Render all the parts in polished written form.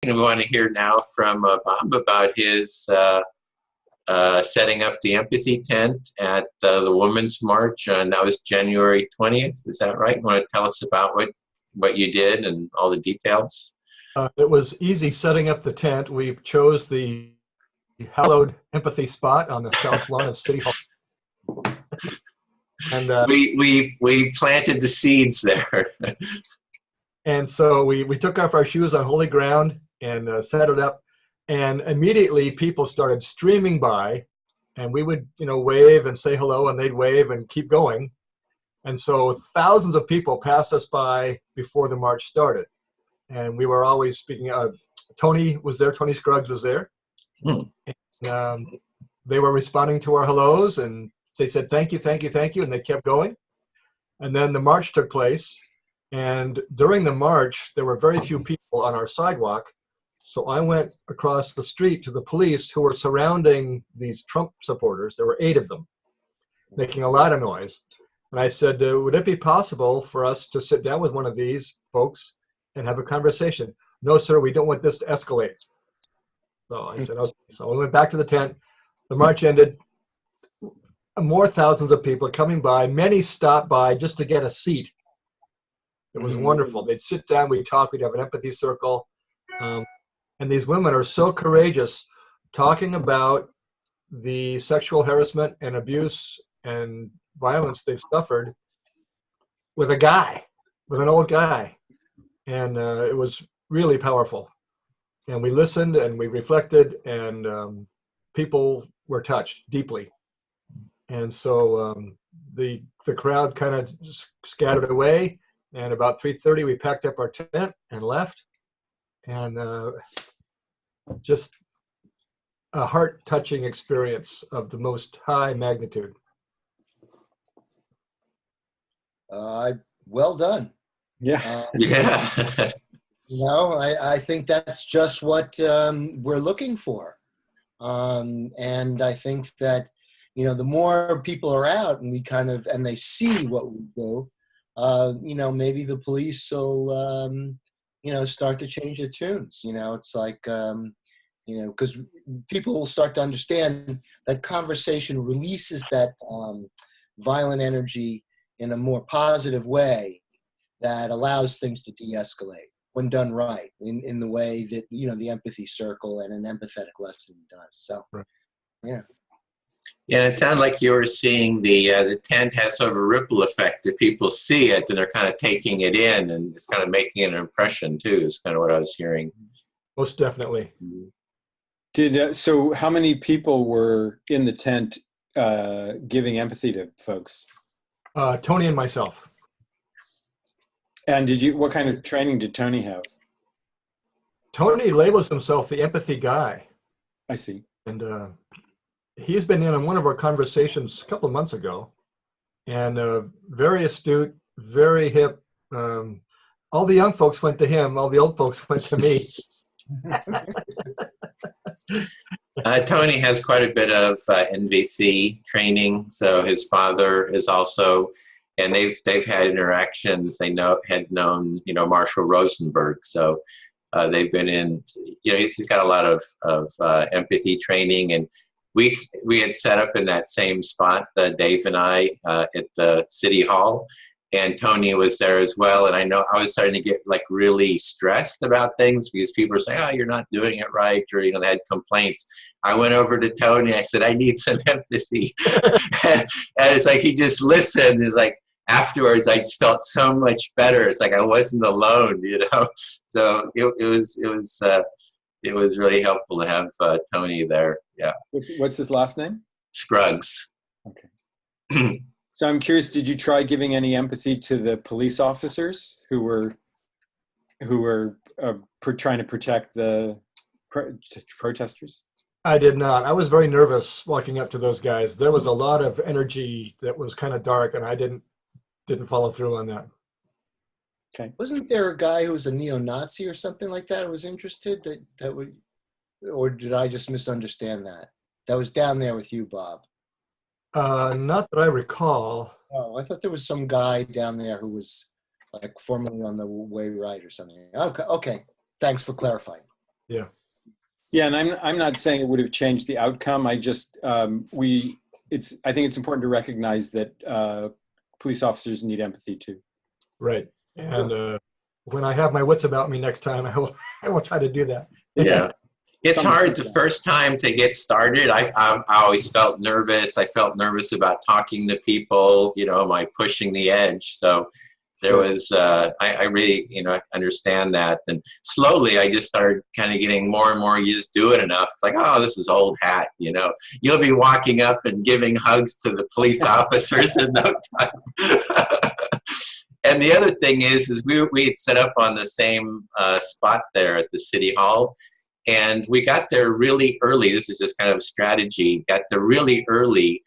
and we want to hear now from Bob about his setting up the empathy tent at the Women's March, and that was January 20th. Is that right? You want to tell us about what you did and all the details? It was easy setting up the tent. We chose the hallowed empathy spot on the south lawn of City Hall. And we planted the seeds there. And so we took off our shoes on holy ground and set it up. And immediately people started streaming by, and we would, wave and say hello, and they'd wave and keep going. And so thousands of people passed us by before the march started. And we were always speaking. Tony was there. Tony Scruggs was there. And, they were responding to our hellos, and they said, thank you, thank you, thank you. And they kept going. And then the march took place. And during the march, there were very few people on our sidewalk. So I went across the street to the police who were surrounding these Trump supporters. There were 8 of them, making a lot of noise. And I said, would it be possible for us to sit down with one of these folks and have a conversation? No, sir, we don't want this to escalate. So I said, okay. So we went back to the tent. The march ended. More thousands of people coming by. Many stopped by just to get a seat. It was wonderful. They'd sit down, we'd talk, we'd have an empathy circle. And these women are so courageous talking about the sexual harassment and abuse and violence they've suffered with an old guy. And it was really powerful. And we listened and we reflected, and people were touched deeply. And so the crowd kind of scattered away, and about 3:30 we packed up our tent and left. And just a heart-touching experience of the most high magnitude. Well done. Yeah. I think that's just what we're looking for. And I think that, the more people are out and they see what we do, maybe the police will, start to change their tunes. It's like, because people will start to understand that conversation releases that violent energy in a more positive way that allows things to de-escalate when done right, in the way that, the empathy circle and an empathetic lesson does. So, yeah. Yeah, it sounded like you were seeing the tent has sort of a ripple effect. If people see it, and they're kind of taking it in, and it's kind of making an impression too. Is kind of what I was hearing. Most definitely. So how many people were in the tent giving empathy to folks? Tony and myself. And what kind of training did Tony have? Tony labels himself the empathy guy. I see. And he's been in on one of our conversations a couple of months ago, and very astute, very hip. All the young folks went to him. All the old folks went to me. Tony has quite a bit of NVC training, so his father is also, and they've had interactions. They had known Marshall Rosenberg, so they've been in. He's got a lot of empathy training, and we had set up in that same spot, Dave and I, at the City Hall. And Tony was there as well. And I know I was starting to get really stressed about things because people were saying, oh, you're not doing it right. Or, they had complaints. I went over to Tony. I said, I need some empathy. and it's like, he just listened. It's like afterwards, I just felt so much better. It's like I wasn't alone, So it was really helpful to have Tony there. Yeah. What's his last name? Scruggs. Okay. So I'm curious, did you try giving any empathy to the police officers who were trying to protect the protesters? I did not. I was very nervous walking up to those guys. There was a lot of energy that was kind of dark, and I didn't follow through on that. Okay. Wasn't there a guy who was a neo-Nazi or something like that who was interested? Or did I just misunderstand that? That was down there with you, Bob. Not that I recall. Oh, I thought there was some guy down there who was formerly on the way right or something. Okay. Thanks for clarifying. Yeah, and I'm not saying it would have changed the outcome. I just I think it's important to recognize that police officers need empathy too. Right. And when I have my wits about me next time, I will try to do that. Yeah. It's Something hard like the that. first time to get started. I always felt nervous. I felt nervous about talking to people, am I pushing the edge? So there Sure. was, I really, understand that. And slowly I just started kind of getting more and more, you just do it enough. It's like, oh, this is old hat, You'll be walking up and giving hugs to the police officers in no time. And the other thing is we had set up on the same spot there at the city hall. And we got there really early. This is just kind of a strategy. Got there really early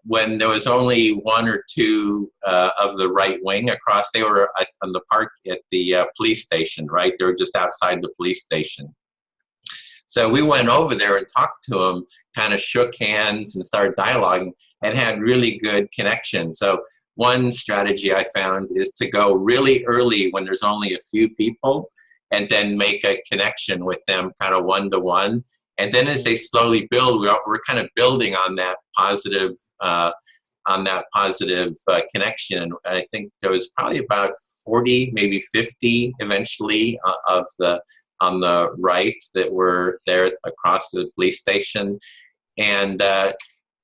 when there was only one or two of the right wing across. They were on the park at the police station, right? They were just outside the police station. So we went over there and talked to them, kind of shook hands and started dialoguing and had really good connection. So one strategy I found is to go really early when there's only a few people, and then make a connection with them kind of one-to-one. And then as they slowly build, we're kind of building on that positive connection. And I think there was probably about 40, maybe 50 eventually on the right that were there across the police station. And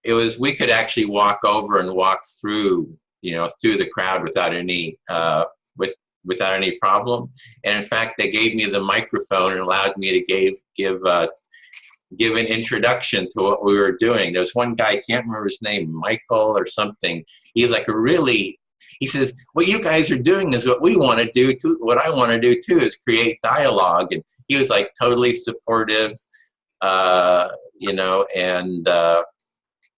we could actually walk over and walk through, through the crowd without any without any problem. And in fact, they gave me the microphone and allowed me to give an introduction to what we were doing. There was one guy, I can't remember his name, Michael or something. He's like he says, what you guys are doing is what we want to do too. What I want to do too is create dialogue. And he was like totally supportive,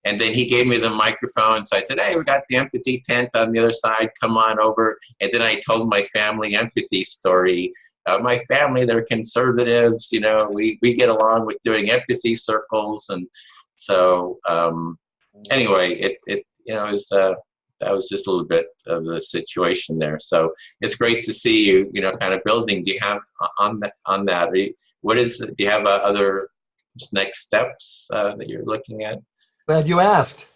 and then he gave me the microphone. So I said, hey, we got the empathy tent on the other side. Come on over. And then I told my family empathy story. My family, they're conservatives. We get along with doing empathy circles. And so anyway, that was just a little bit of the situation there. So it's great to see you, kind of building. Do you have on that? Do you have other next steps that you're looking at? Glad you asked.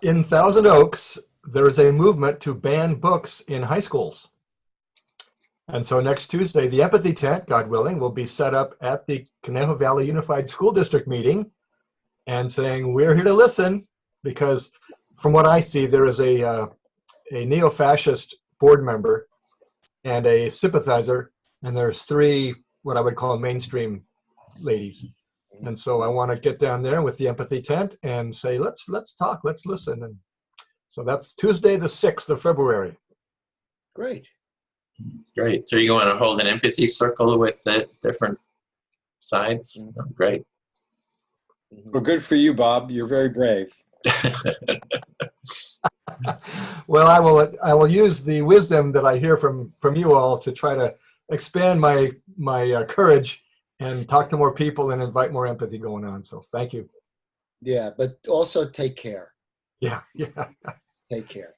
In Thousand Oaks, there's a movement to ban books in high schools. And so next Tuesday, the Empathy Tent, God willing, will be set up at the Conejo Valley Unified School District meeting and saying, we're here to listen, because from what I see, there is a neo-fascist board member and a sympathizer, and there's three what I would call mainstream ladies. And so I want to get down there with the Empathy Tent and say, let's talk, let's listen. And so that's Tuesday, the 6th of February. Great. Great. So you want to hold an empathy circle with the different sides? Oh, great. Well, good for you, Bob. You're very brave. Well, I will use the wisdom that I hear from you all to try to expand my courage and talk to more people and invite more empathy going on. So thank you. Yeah, but also take care. Yeah. Take care.